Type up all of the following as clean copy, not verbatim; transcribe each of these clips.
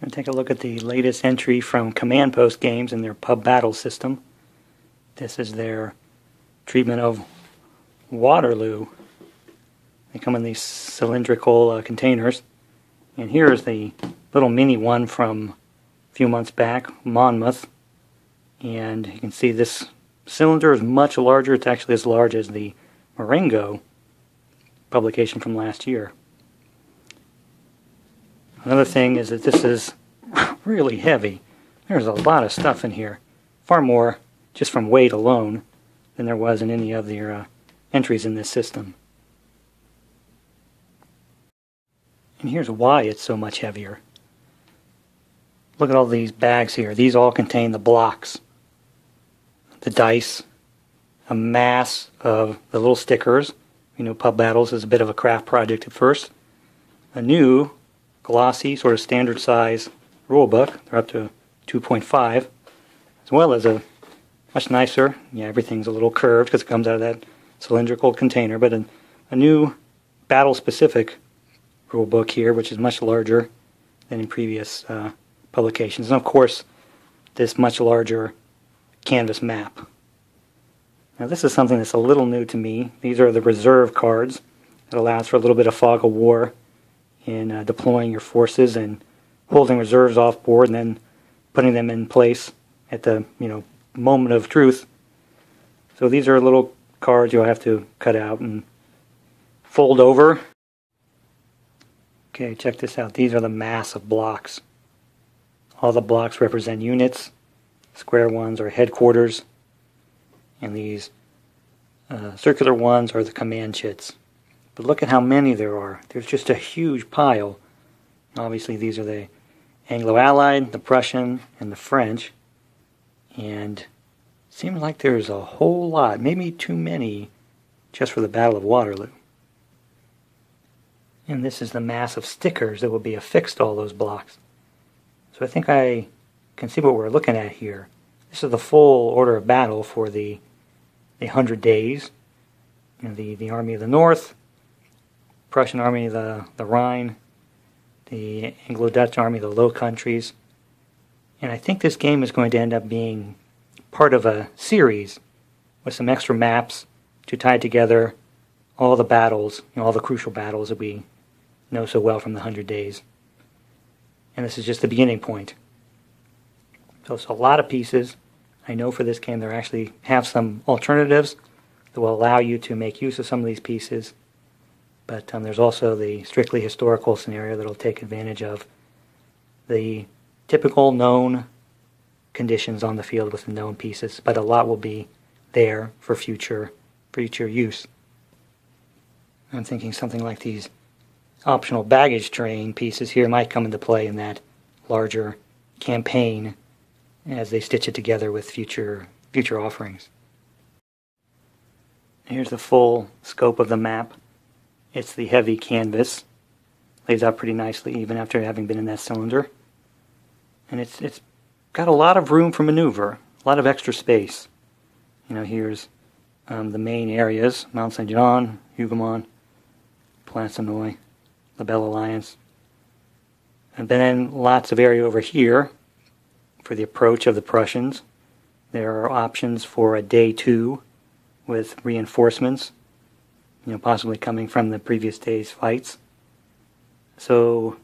And take a look at the latest entry from Command Post Games in their pub battle system. This is their treatment of Waterloo. They come in these cylindrical containers. And here's the little mini one from a few months back, Monmouth. And you can see this cylinder is much larger. It's actually as large as the Marengo publication from last year. Another thing is that this is really heavy. There's a lot of stuff in here. Far more just from weight alone than there was in any of the entries in this system. And here's why it's so much heavier. Look at all these bags here. These all contain the blocks, the dice, a mass of the little stickers. You know, Pub Battles is a bit of a craft project at first. A new glossy, sort of standard size rule book. They're up to 2.5, as well as a much nicer, everything's a little curved because it comes out of that cylindrical container, but a new battle-specific rule book here, which is much larger than in previous publications. And of course, this much larger canvas map. Now this is something that's a little new to me. These are the reserve cards. It allows for a little bit of fog of war in deploying your forces and holding reserves off board and then putting them in place at the moment of truth. So these are little cards you'll have to cut out and fold over. Okay, check this out. These are the mass of blocks. All the blocks represent units. Square ones are headquarters, and these circular ones are the command chits. But look at how many there are. There's just a huge pile. Obviously these are the Anglo-Allied, the Prussian, and the French. And it seems like there's a whole lot, maybe too many, just for the Battle of Waterloo. And this is the mass of stickers that will be affixed to all those blocks. So I think I can see what we're looking at here. This is the full order of battle for the 100 days. The Army of the North, Prussian Army of the Rhine, the Anglo-Dutch Army of the Low Countries. And I think this game is going to end up being part of a series with some extra maps to tie together all the battles, all the crucial battles that we know so well from the 100 days. And this is just the beginning point. So it's a lot of pieces. I know for this game they actually have some alternatives that will allow you to make use of some of these pieces. But there's also the strictly historical scenario that will take advantage of the typical known conditions on the field with the known pieces. But a lot will be there for future use. I'm thinking something like these optional baggage train pieces here might come into play in that larger campaign as they stitch it together with future offerings. Here's the full scope of the map. It's the heavy canvas. Lays out pretty nicely even after having been in that cylinder. And it's got a lot of room for maneuver, a lot of extra space. Here's the main areas: Mount St. John, Hougoumont, Plancenoy, La Belle Alliance. And then lots of area over here for the approach of the Prussians. There are options for a day 2 with reinforcements, possibly coming from the previous day's fights. So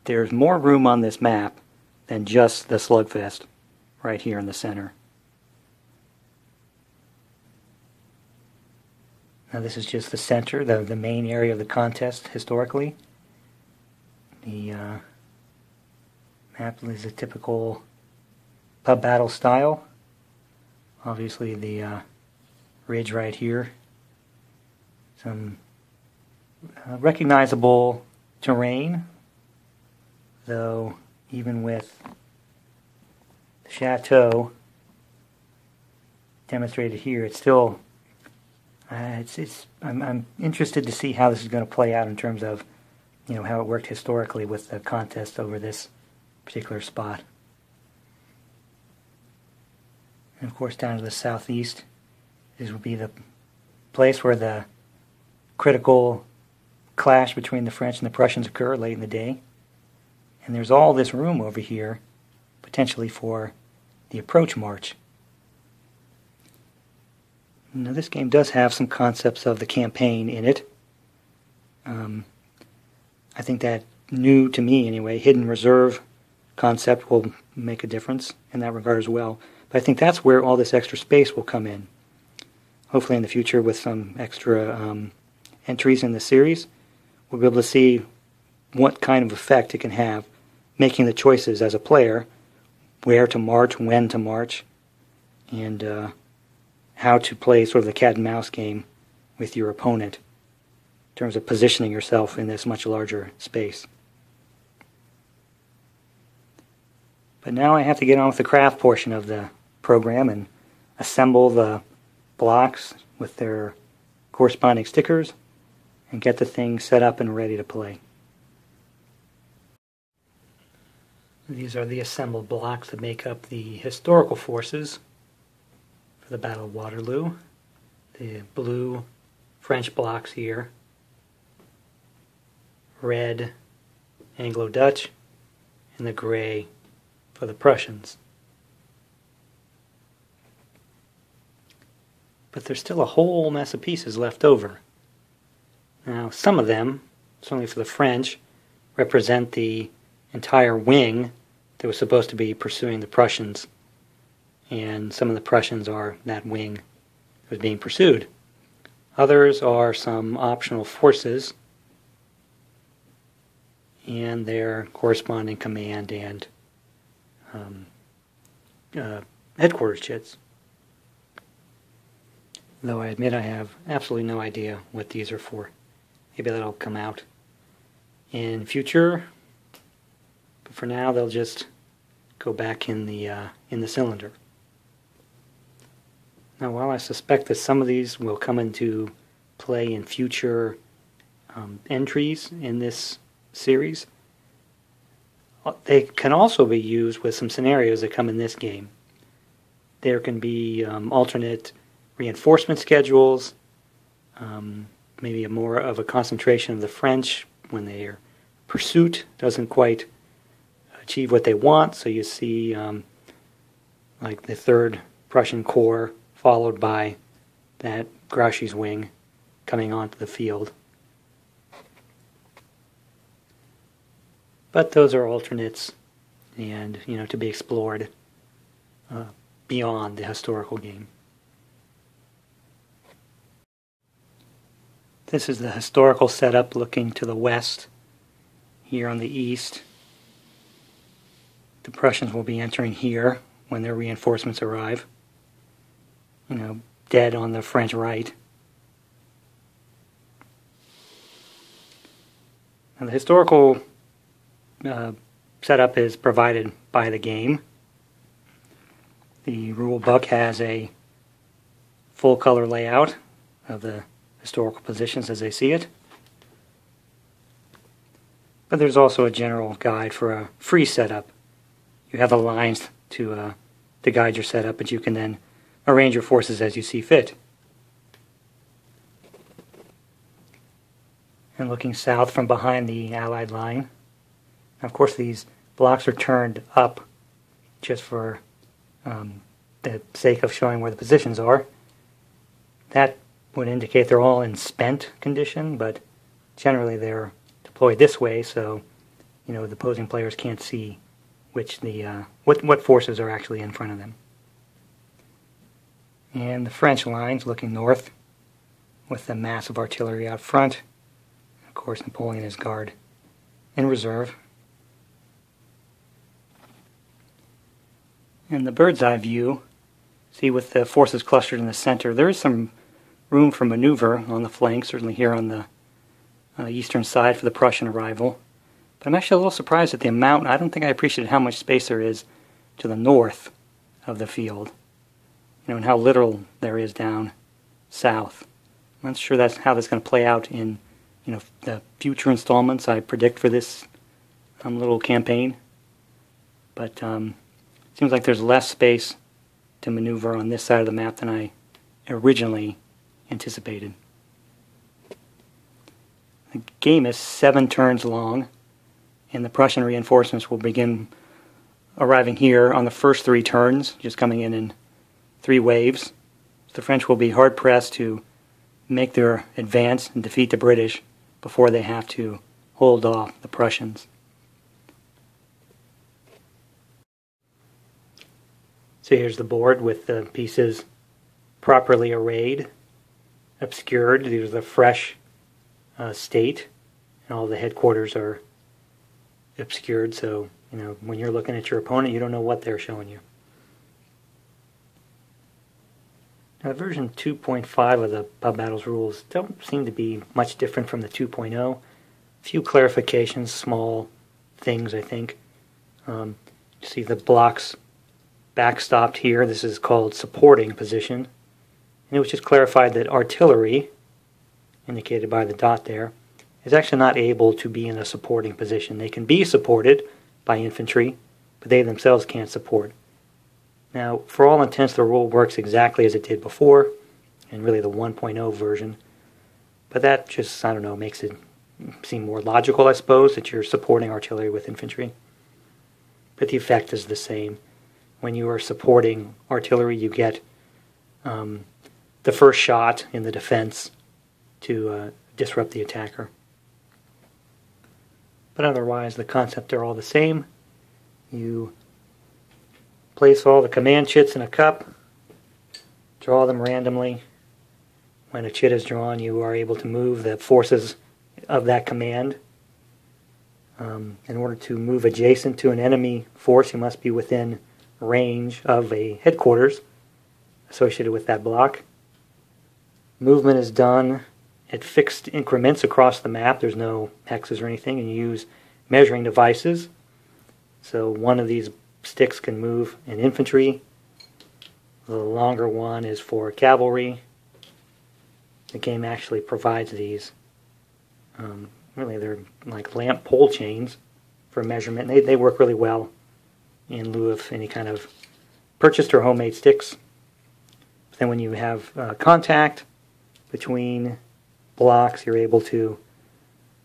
there's more room on this map than just the slugfest right here in the center. Now this is just the center, the main area of the contest historically. The map is a typical pub battle style. Obviously the ridge right here. Some recognizable terrain, though even with the chateau demonstrated here, it's still I'm interested to see how this is going to play out in terms of how it worked historically with the contest over this particular spot. And of course down to the southeast, this will be the place where the critical clash between the French and the Prussians occur late in the day. And there's all this room over here, potentially for the approach march. Now this game does have some concepts of the campaign in it. I think that new, to me anyway, hidden reserve concept will make a difference in that regard as well. But I think that's where all this extra space will come in. Hopefully in the future with some extra entries in the series, we'll be able to see what kind of effect it can have, making the choices as a player, where to march, when to march, and how to play sort of the cat and mouse game with your opponent in terms of positioning yourself in this much larger space. But now I have to get on with the craft portion of the program and assemble the blocks with their corresponding stickers and get the thing set up and ready to play. These are the assembled blocks that make up the historical forces for the Battle of Waterloo. The blue French blocks here, red Anglo-Dutch, and the gray for the Prussians. But there's still a whole mess of pieces left over. Now, some of them, certainly for the French, represent the entire wing that was supposed to be pursuing the Prussians, and some of the Prussians are that wing that was being pursued. Others are some optional forces and their corresponding command and headquarters jets. Though I admit I have absolutely no idea what these are for. Maybe that'll come out in future, but for now they'll just go back in the cylinder. Now, while I suspect that some of these will come into play in future entries in this series, they can also be used with some scenarios that come in this game. There can be alternate reinforcement schedules, maybe more of a concentration of the French when their pursuit doesn't quite achieve what they want. So you see like the 3rd Prussian Corps followed by that Grouchy's wing coming onto the field. But those are alternates and, to be explored beyond the historical game. This is the historical setup looking to the west. Here on the east, the Prussians will be entering here when their reinforcements arrive. Dead on the French right. Now, the historical setup is provided by the game. The rule book has a full color layout of the historical positions as they see it. But there's also a general guide for a free setup. You have the lines to guide your setup, but you can then arrange your forces as you see fit. And looking south from behind the Allied line, of course these blocks are turned up just for the sake of showing where the positions are. That would indicate they're all in spent condition, but generally they're deployed this way, so the opposing players can't see which what forces are actually in front of them. And the French lines looking north with the massive artillery out front. Of course, Napoleon is guard in reserve. In the bird's eye view, see with the forces clustered in the center, there is some room for maneuver on the flanks, certainly here on the eastern side for the Prussian arrival. But I'm actually a little surprised at the amount. I don't think I appreciated how much space there is to the north of the field, and how little there is down south. I'm not sure that's how that's going to play out in the future installments I predict for this little campaign. But it seems like there's less space to maneuver on this side of the map than I originally anticipated. The game is 7 turns long, and the Prussian reinforcements will begin arriving here on the first 3 turns, just coming in 3 waves. The French will be hard-pressed to make their advance and defeat the British before they have to hold off the Prussians. So here's the board with the pieces properly arrayed, obscured. These are the fresh state, and all the headquarters are obscured, so when you're looking at your opponent, you don't know what they're showing you. Now, version 2.5 of the Pub Battles rules don't seem to be much different from the 2.0. A few clarifications, small things, I think. You see the blocks backstopped here. This is called supporting position. And it was just clarified that artillery, indicated by the dot there, is actually not able to be in a supporting position. They can be supported by infantry, but they themselves can't support. Now, for all intents, the rule works exactly as it did before, and really the 1.0 version. But that just, I don't know, makes it seem more logical, I suppose, that you're supporting artillery with infantry. But the effect is the same. When you are supporting artillery, you get the first shot in the defense to disrupt the attacker. But otherwise, the concepts are all the same. You place all the command chits in a cup, draw them randomly. When a chit is drawn, you are able to move the forces of that command. In order to move adjacent to an enemy force, you must be within range of a headquarters associated with that block. Movement is done at fixed increments across the map. There's no hexes or anything, and you use measuring devices. So one of these sticks can move in infantry. The longer one is for cavalry. The game actually provides these. Really, they're like lamp pole chains for measurement. They work really well in lieu of any kind of purchased or homemade sticks. Then when you have contact between blocks, you're able to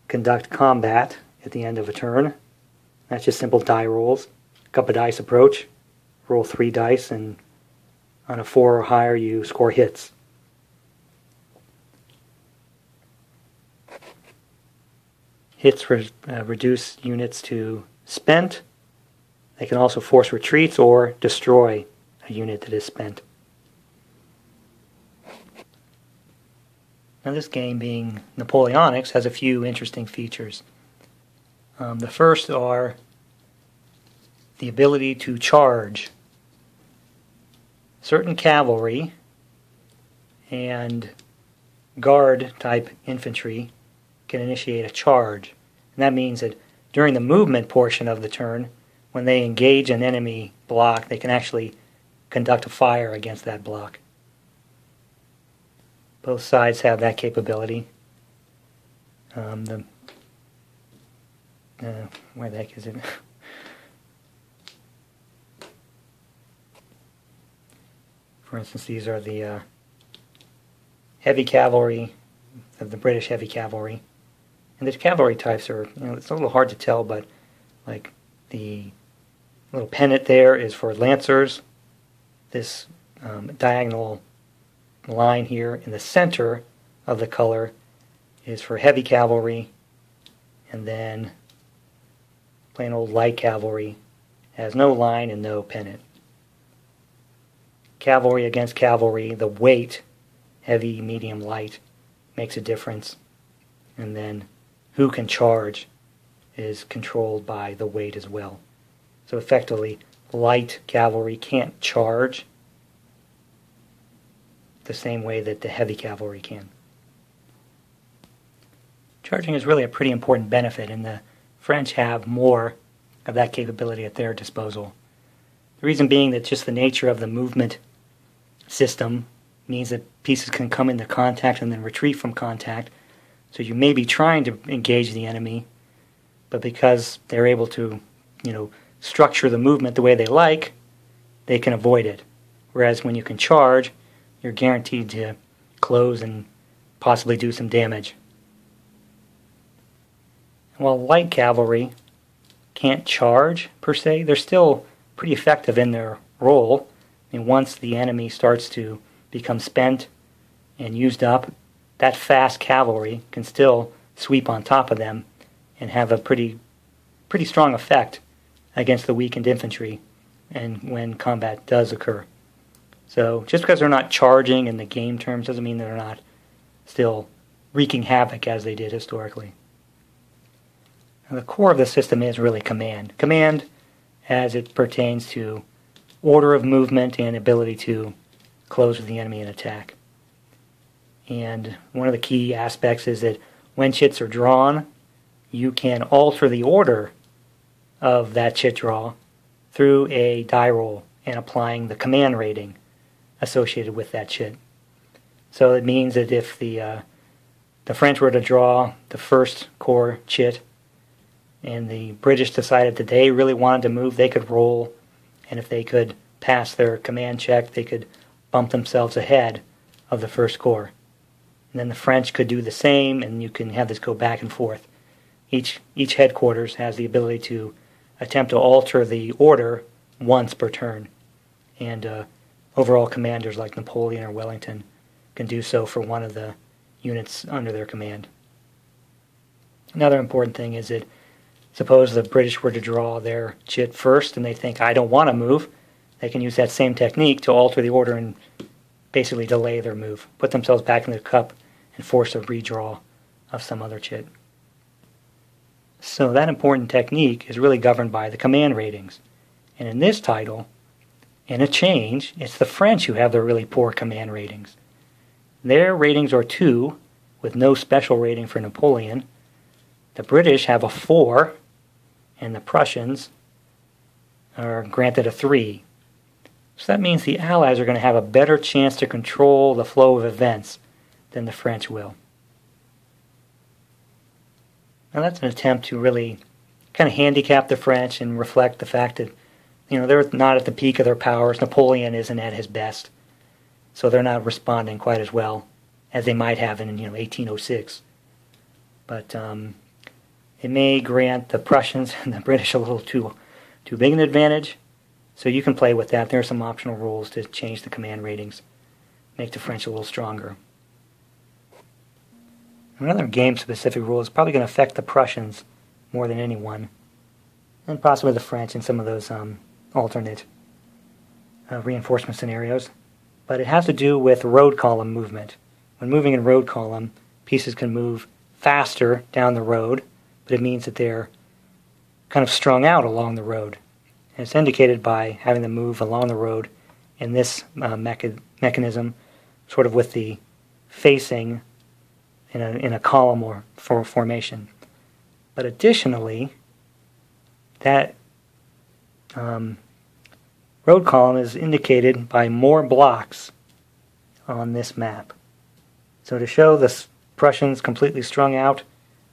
conduct combat at the end of a turn. That's just simple die rolls. Cup of dice approach. Roll 3 dice, and on a 4 or higher, you score hits. Hits reduce units to spent. They can also force retreats or destroy a unit that is spent. Now, this game, being Napoleonics, has a few interesting features. The first are the ability to charge. Certain cavalry and guard-type infantry can initiate a charge. And that means that during the movement portion of the turn, when they engage an enemy block, they can actually conduct a fire against that block. Both sides have that capability. Where the heck is it? For instance, these are the heavy cavalry of the British heavy cavalry. And the cavalry types are, it's a little hard to tell, but like the little pennant there is for lancers. This diagonal line here in the center of the color is for heavy cavalry, and then plain old light cavalry has no line and no pennant. Cavalry against cavalry, the weight, heavy, medium, light, makes a difference. And then who can charge is controlled by the weight as well. So effectively, light cavalry can't charge the same way that the heavy cavalry can. Charging is really a pretty important benefit, and the French have more of that capability at their disposal. The reason being that just the nature of the movement system means that pieces can come into contact and then retreat from contact. So you may be trying to engage the enemy, but because they're able to, structure the movement the way they like, they can avoid it. Whereas when you can charge, you're guaranteed to close and possibly do some damage. While light cavalry can't charge, per se. They're still pretty effective in their role. I mean, once the enemy starts to become spent and used up, that fast cavalry can still sweep on top of them and have a pretty strong effect against the weakened infantry and when combat does occur. So just because they're not charging in the game terms doesn't mean they're not still wreaking havoc as they did historically. And the core of the system is really command. Command as it pertains to order of movement and ability to close with the enemy and attack. And one of the key aspects is that when chits are drawn, you can alter the order of that chit draw through a die roll and applying the command rating associated with that chit. So it means that if the French were to draw the first corps chit and the British decided that they really wanted to move, they could roll, and if they could pass their command check, they could bump themselves ahead of the first corps. And then the French could do the same, and you can have this go back and forth. Each headquarters has the ability to attempt to alter the order once per turn. And overall commanders like Napoleon or Wellington can do so for one of the units under their command. Another important thing is that suppose the British were to draw their chit first and they think, I don't want to move, they can use that same technique to alter the order and basically delay their move, put themselves back in the cup and force a redraw of some other chit. So that important technique is really governed by the command ratings. And in this title, in a change, it's the French who have the really poor command ratings. Their ratings are 2, with no special rating for Napoleon. The British have a 4, and the Prussians are granted a 3. So that means the Allies are going to have a better chance to control the flow of events than the French will. Now that's an attempt to really kind of handicap the French and reflect the fact that, they're not at the peak of their powers. Napoleon isn't at his best. So they're not responding quite as well as they might have in 1806. But it may grant the Prussians and the British a little too big an advantage. So you can play with that. There are some optional rules to change the command ratings, make the French a little stronger. Another game-specific rule is probably going to affect the Prussians more than anyone, and possibly the French in some of those alternate reinforcement scenarios. But it has to do with road column movement. When moving in road column, pieces can move faster down the road, but it means that they're kind of strung out along the road. And it's indicated by having them move along the road in this mechanism, sort of with the facing in a column or formation. But additionally, that road column is indicated by more blocks on this map. So to show the Prussians completely strung out,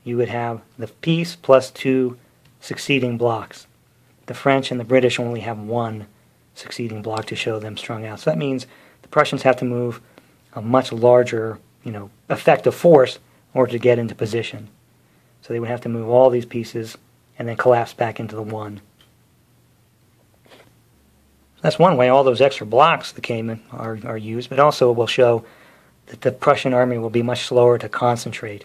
you would have the piece plus 2 succeeding blocks. The French and the British only have 1 succeeding block to show them strung out. So that means the Prussians have to move a much larger, effective force in order to get into position. So they would have to move all these pieces and then collapse back into the 1. That's one way all those extra blocks that came in are used, but also will show that the Prussian army will be much slower to concentrate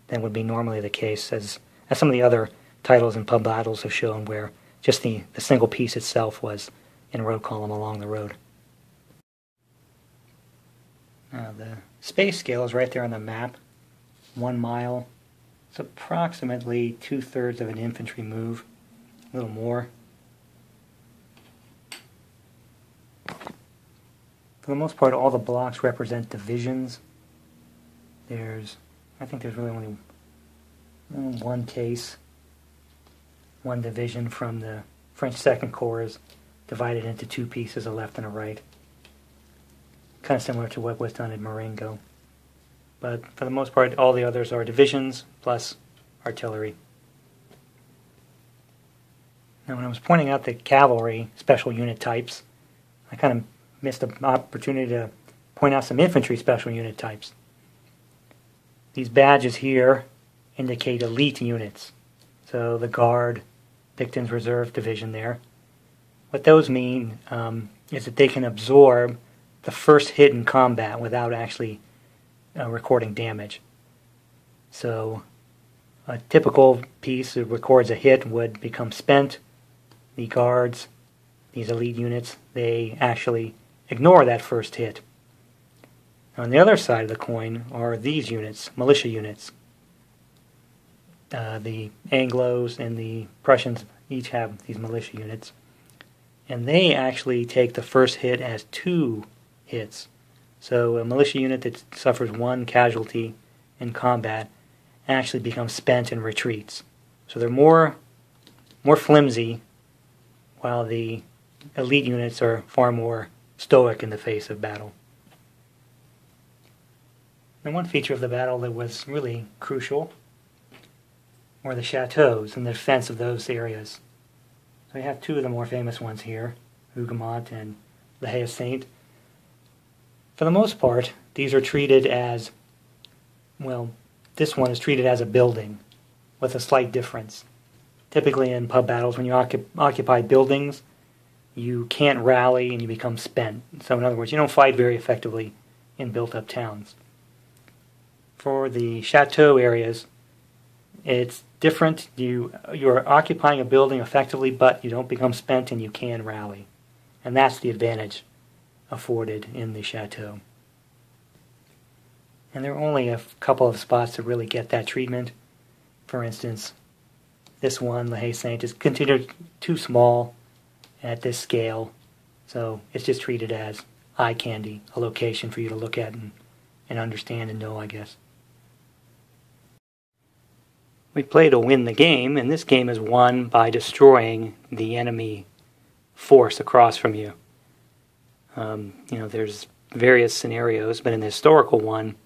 than would be normally the case, as some of the other titles and pub battles have shown, where just the single piece itself was in a road column along the road. Now the space scale is right there on the map. 1 mile. It's approximately 2/3 of an infantry move, a little more. For the most part, all the blocks represent divisions. I think there's really only one case. One division from the French Second Corps is divided into 2 pieces, a left and a right. Kind of similar to what was done at Marengo. But for the most part, all the others are divisions plus artillery. Now, when I was pointing out the cavalry special unit types, I kind of missed an opportunity to point out some infantry special unit types. These badges here indicate elite units. So the Guard, Picton's Reserve Division there. What those mean is that they can absorb the first hit in combat without actually recording damage. So a typical piece that records a hit would become spent. The guards, these elite units, they actually ignore that first hit. On the other side of the coin are these units, militia units. The Anglos and the Prussians each have these militia units. And they actually take the first hit as 2 hits. So a militia unit that suffers 1 casualty in combat actually becomes spent and retreats. So they're more flimsy, while the elite units are far more stoic in the face of battle. And one feature of the battle that was really crucial were the chateaus and the defense of those areas. So we have 2 of the more famous ones here, Hougoumont and La Haye Sainte. For the most part, these are treated as, well, this one is treated as a building, with a slight difference. Typically in pub battles, when you occupy buildings, you can't rally and you become spent. So in other words, you don't fight very effectively in built-up towns. For the chateau areas, it's different. You're occupying a building effectively, but you don't become spent and you can rally. And that's the advantage afforded in the chateau. And there are only a couple of spots that really get that treatment. For instance, this one, La Haye Sainte, is considered too small at this scale, so it's just treated as eye candy, a location for you to look at and understand and know, I guess. We play to win the game, and this game is won by destroying the enemy force across from you. There's various scenarios, but in the historical one,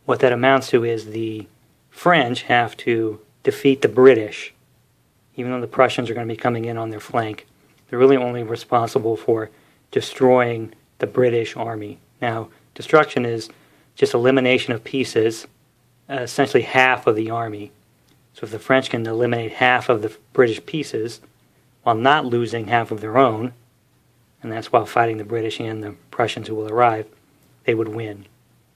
what that amounts to is the French have to defeat the British, even though the Prussians are going to be coming in on their flank. They're really only responsible for destroying the British army. Now, destruction is just elimination of pieces, essentially half of the army. So if the French can eliminate half of the British pieces while not losing half of their own, and that's while fighting the British and the Prussians who will arrive, they would win.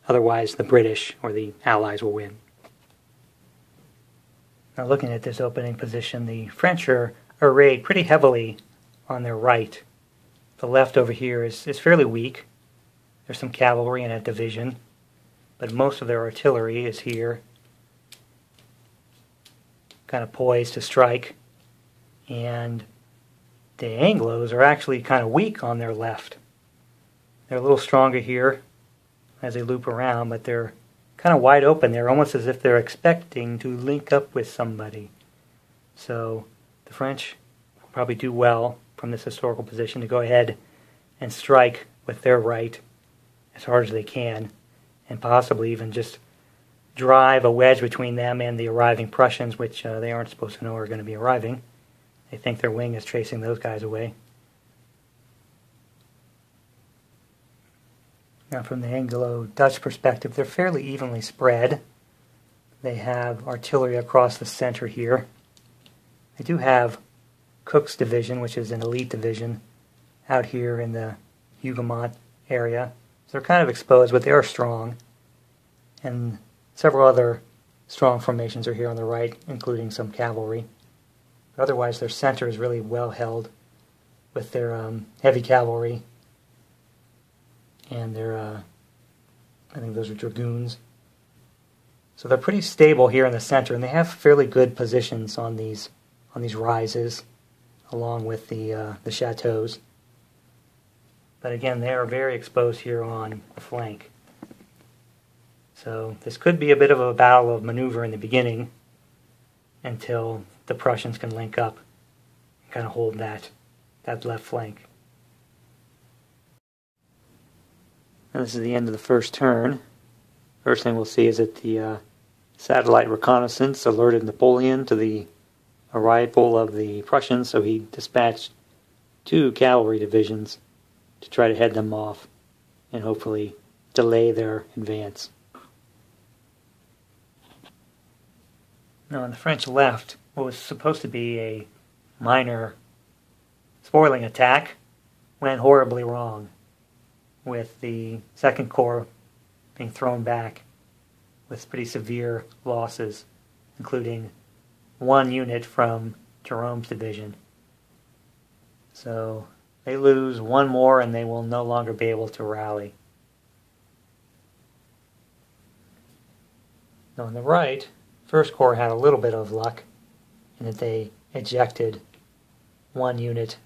Otherwise, the British or the Allies will win. Now, looking at this opening position, the French are arrayed pretty heavily on their right. The left over here is fairly weak. There's some cavalry in a division, but most of their artillery is here, kind of poised to strike. And the Anglos are actually kind of weak on their left. They're a little stronger here as they loop around, but they're kind of wide open. They're almost as if they're expecting to link up with somebody. So the French will probably do well from this historical position to go ahead and strike with their right as hard as they can, and possibly even just drive a wedge between them and the arriving Prussians, which they aren't supposed to know are going to be arriving. They think their wing is chasing those guys away. Now, from the Anglo-Dutch perspective, they're fairly evenly spread. They have artillery across the center here. They do have Cook's division, which is an elite division, out here in the Hougoumont area. So they're kind of exposed, but they are strong. And several other strong formations are here on the right, including some cavalry. But otherwise, their center is really well held with their heavy cavalry and their, I think those are dragoons. So they're pretty stable here in the center, and they have fairly good positions on these rises, along with the chateaus. But again, they are very exposed here on the flank. So this could be a bit of a battle of maneuver in the beginning until the Prussians can link up and kind of hold that left flank. And this is the end of the first turn. First thing we'll see is that the satellite reconnaissance alerted Napoleon to the arrival of the Prussians, so he dispatched 2 cavalry divisions to try to head them off and hopefully delay their advance. Now on the French left, what was supposed to be a minor spoiling attack went horribly wrong, with the Second Corps being thrown back with pretty severe losses, including one unit from Jerome's division. So they lose one more and they will no longer be able to rally. Now on the right, First Corps had a little bit of luck in that they ejected one unit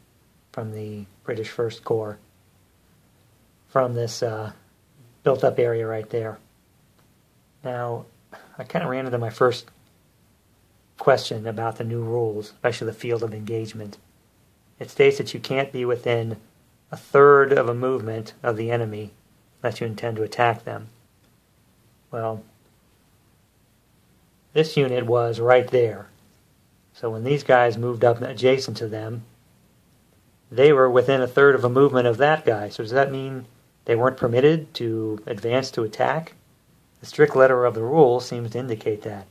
from the British First Corps from this built-up area right there. Now, I kind of ran into my first question about the new rules, especially the field of engagement. It states that you can't be within a third of a movement of the enemy unless you intend to attack them. Well, this unit was right there. So when these guys moved up adjacent to them, they were within a third of a movement of that guy. So does that mean they weren't permitted to advance to attack? The strict letter of the rule seems to indicate that.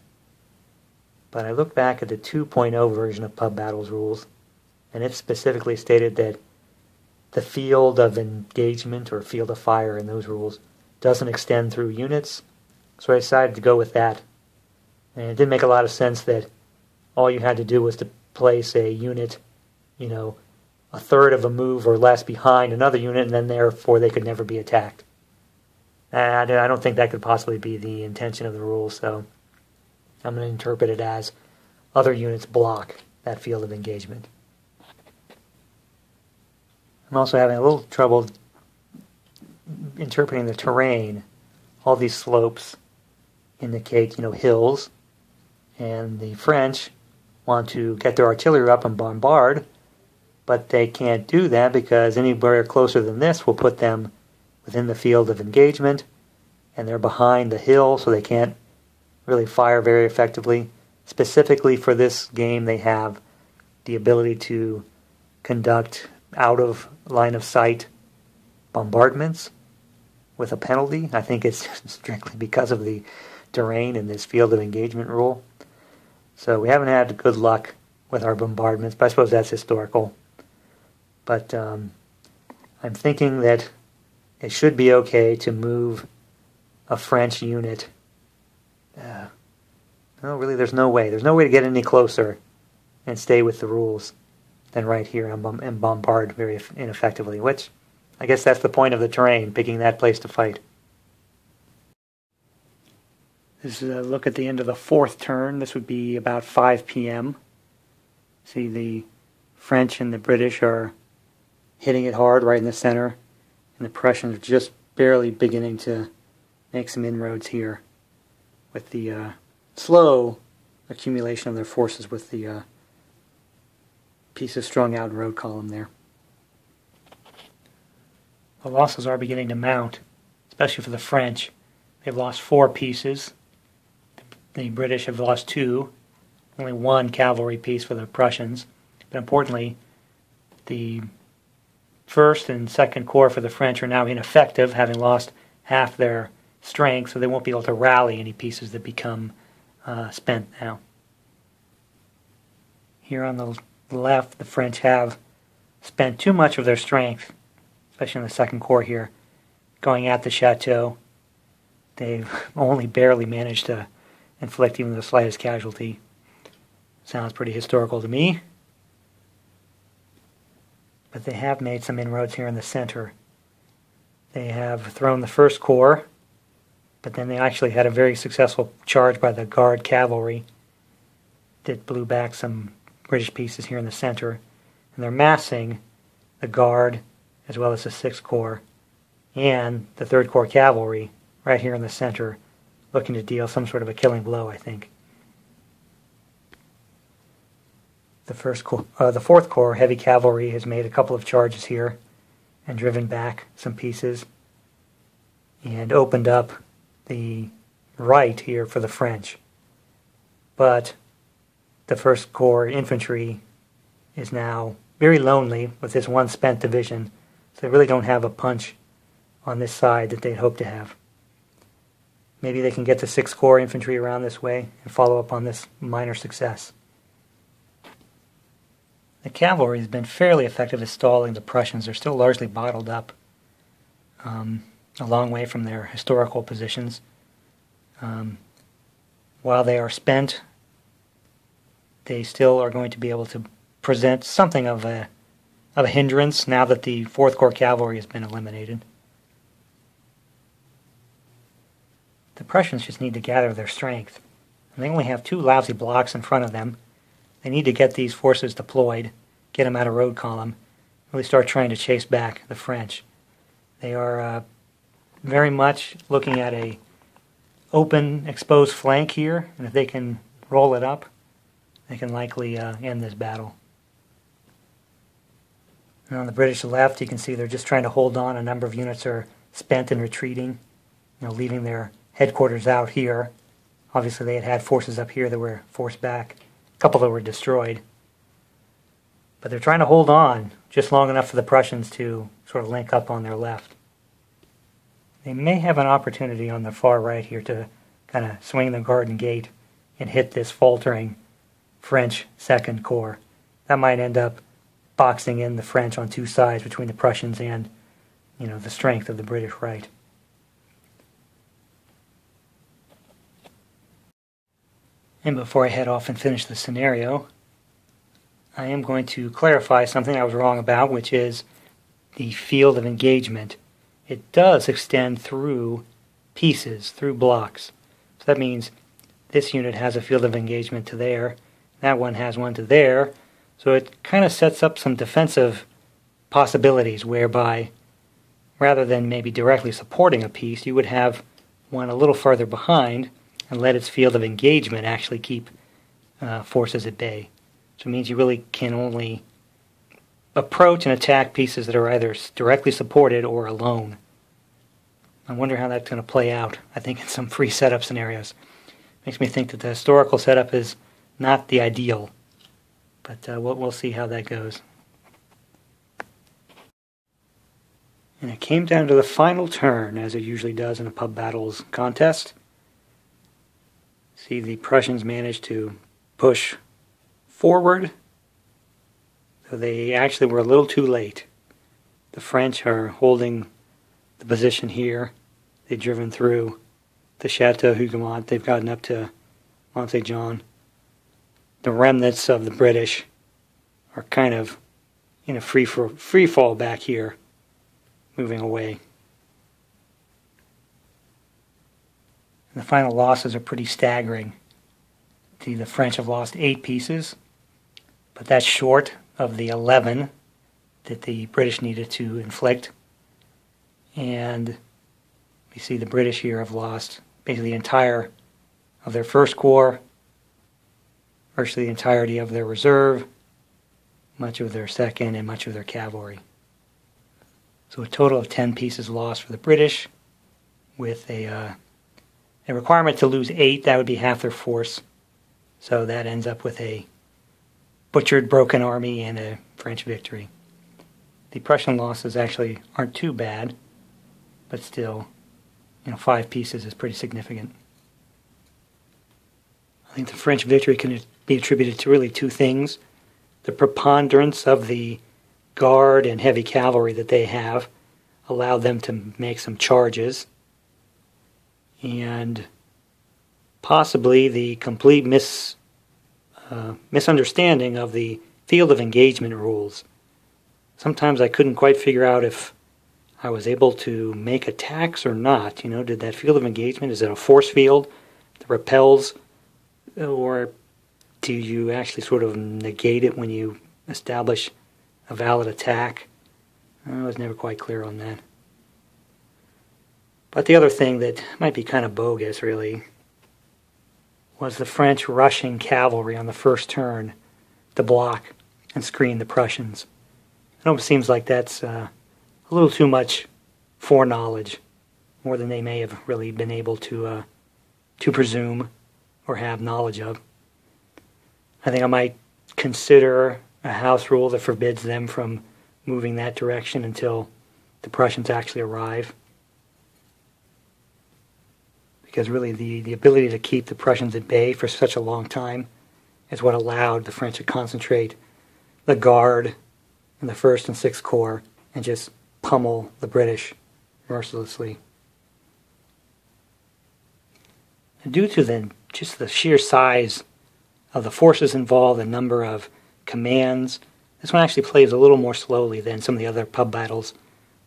But I looked back at the 2.0 version of Pub Battles rules, and it specifically stated that the field of engagement or field of fire in those rules doesn't extend through units. So I decided to go with that. And it didn't make a lot of sense that all you had to do was to place a unit, a third of a move or less behind another unit, and then therefore they could never be attacked. And I don't think that could possibly be the intention of the rule, so I'm going to interpret it as other units block that field of engagement. I'm also having a little trouble interpreting the terrain. All these slopes indicate, hills, and the French want to get their artillery up and bombard, but they can't do that because anywhere closer than this will put them within the field of engagement, and they're behind the hill, so they can't really fire very effectively. Specifically for this game, they have the ability to conduct out of line of sight bombardments with a penalty. I think it's strictly because of the terrain in this field of engagement rule. So we haven't had good luck with our bombardments, but I suppose that's historical. But I'm thinking that it should be okay to move a French unit. No, really, there's no way. There's no way to get any closer and stay with the rules than right here and bombard very ineffectively, which I guess that's the point of the terrain, picking that place to fight. This is a look at the end of the fourth turn. This would be about 5 p.m. See, the French and the British are hitting it hard right in the center, and the Prussians are just barely beginning to make some inroads here with the slow accumulation of their forces with the pieces strung out in road column there. The losses are beginning to mount, especially for the French. They've lost 4 pieces. The British have lost 2. Only 1 cavalry piece for the Prussians. But importantly, the First and Second Corps for the French are now ineffective, having lost half their strength, so they won't be able to rally any pieces that become spent now. Here on the left, the French have spent too much of their strength, especially in the Second Corps here, going at the chateau. They've only barely managed to inflict even the slightest casualty. Sounds pretty historical to me. But they have made some inroads here in the center. They have thrown the First Corps, but then they actually had a very successful charge by the Guard cavalry that blew back some British pieces here in the center. And they're massing the Guard as well as the Sixth Corps and the Third Corps cavalry right here in the center, looking to deal some sort of a killing blow, I think. The Fourth Corps heavy cavalry has made a couple of charges here and driven back some pieces and opened up the right here for the French. But the First Corps infantry is now very lonely with this one spent division, so they really don't have a punch on this side that they'd hoped to have. Maybe they can get the Sixth Corps infantry around this way and follow up on this minor success. The cavalry has been fairly effective at stalling the Prussians. They're still largely bottled up, a long way from their historical positions. While they are spent, they still are going to be able to present something of a hindrance now that the 4th Corps Cavalry has been eliminated. The Prussians just need to gather their strength. And they only have 2 lousy blocks in front of them. They need to get these forces deployed, get them out of road column, really start trying to chase back the French. They are very much looking at a open, exposed flank here, and if they can roll it up, they can likely end this battle. And on the British left, you can see they're just trying to hold on. A number of units are spent and retreating, leaving their headquarters out here. Obviously, they had forces up here that were forced back. A couple that were destroyed. But they're trying to hold on just long enough for the Prussians to sort of link up on their left. They may have an opportunity on the far right here to kind of swing the Garden Gate and hit this faltering French 2nd Corps. That might end up boxing in the French on 2 sides between the Prussians and, the strength of the British right. And before I head off and finish the scenario, I am going to clarify something I was wrong about, which is the field of engagement. It does extend through pieces, through blocks. So that means this unit has a field of engagement to there, that one has one to there, so it kind of sets up some defensive possibilities whereby, rather than maybe directly supporting a piece, you would have one a little farther behind and let its field of engagement actually keep forces at bay. So it means you really can only approach and attack pieces that are either directly supported or alone. I wonder how that's going to play out, I think, in some free setup scenarios. Makes me think that the historical setup is not the ideal, but we'll see how that goes. And it came down to the final turn, as it usually does in a pub battles contest. See, the Prussians managed to push forward, so they actually were a little too late. The French are holding the position here. They've driven through the Chateau Hougoumont. They've gotten up to Mont-Saint-Jean. The remnants of the British are kind of in a free fall back here, moving away. And the final losses are pretty staggering. See, the French have lost 8 pieces, but that's short of the 11 that the British needed to inflict. And we see the British here have lost basically the entire of their 1st Corps, virtually the entirety of their reserve, much of their 2nd, and much of their cavalry. So a total of 10 pieces lost for the British, with a requirement to lose 8. That would be half their force. So that ends up with a butchered, broken army and a French victory. The Prussian losses actually aren't too bad, but still, 5 pieces is pretty significant. I think the French victory can be attributed to really 2 things. The preponderance of the guard and heavy cavalry that they have allowed them to make some charges, and possibly the complete misunderstanding of the field of engagement rules. Sometimes I couldn't quite figure out if I was able to make attacks or not. Did that field of engagement, is it a force field that repels, or do you actually sort of negate it when you establish a valid attack? I was never quite clear on that. But the other thing that might be kind of bogus, really, was the French rushing cavalry on the first turn to block and screen the Prussians. It almost seems like that's a little too much foreknowledge, more than they may have really been able to presume or have knowledge of. I think I might consider a house rule that forbids them from moving that direction until the Prussians actually arrive. Because really the ability to keep the Prussians at bay for such a long time is what allowed the French to concentrate the Guard and the 1st and 6th Corps and just pummel the British mercilessly. Due to just the sheer size of the forces involved, the number of commands, this one actually plays a little more slowly than some of the other pub battles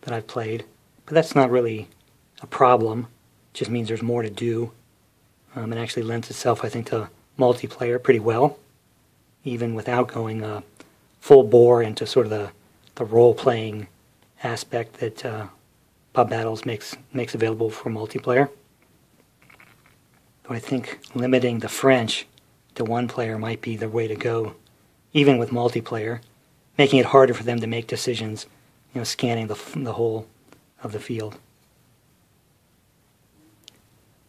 that I've played. But that's not really a problem. It just means there's more to do. It actually lends itself, I think, to multiplayer pretty well, even without going full bore into sort of the role-playing aspect that pub battles makes available for multiplayer. So I think limiting the French to one player might be the way to go, even with multiplayer, making it harder for them to make decisions, scanning the whole of the field.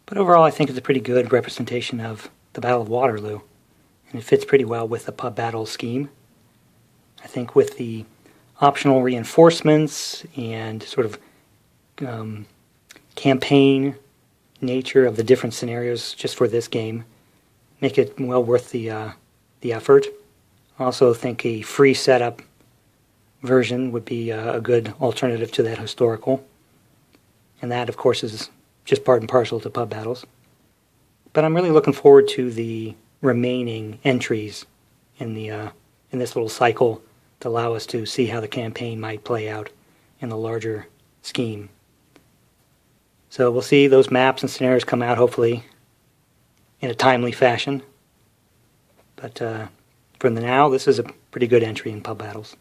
But overall, I think it's a pretty good representation of the Battle of Waterloo, and it fits pretty well with the pub battle scheme. I think with the optional reinforcements and sort of campaign nature of the different scenarios just for this game make it well worth the effort. I also think a free setup version would be a good alternative to that historical, and that of course is just part and parcel to pub battles. But I'm really looking forward to the remaining entries in this little cycle to allow us to see how the campaign might play out in the larger scheme. So we'll see those maps and scenarios come out hopefully in a timely fashion. But for the now, this is a pretty good entry in pub battles.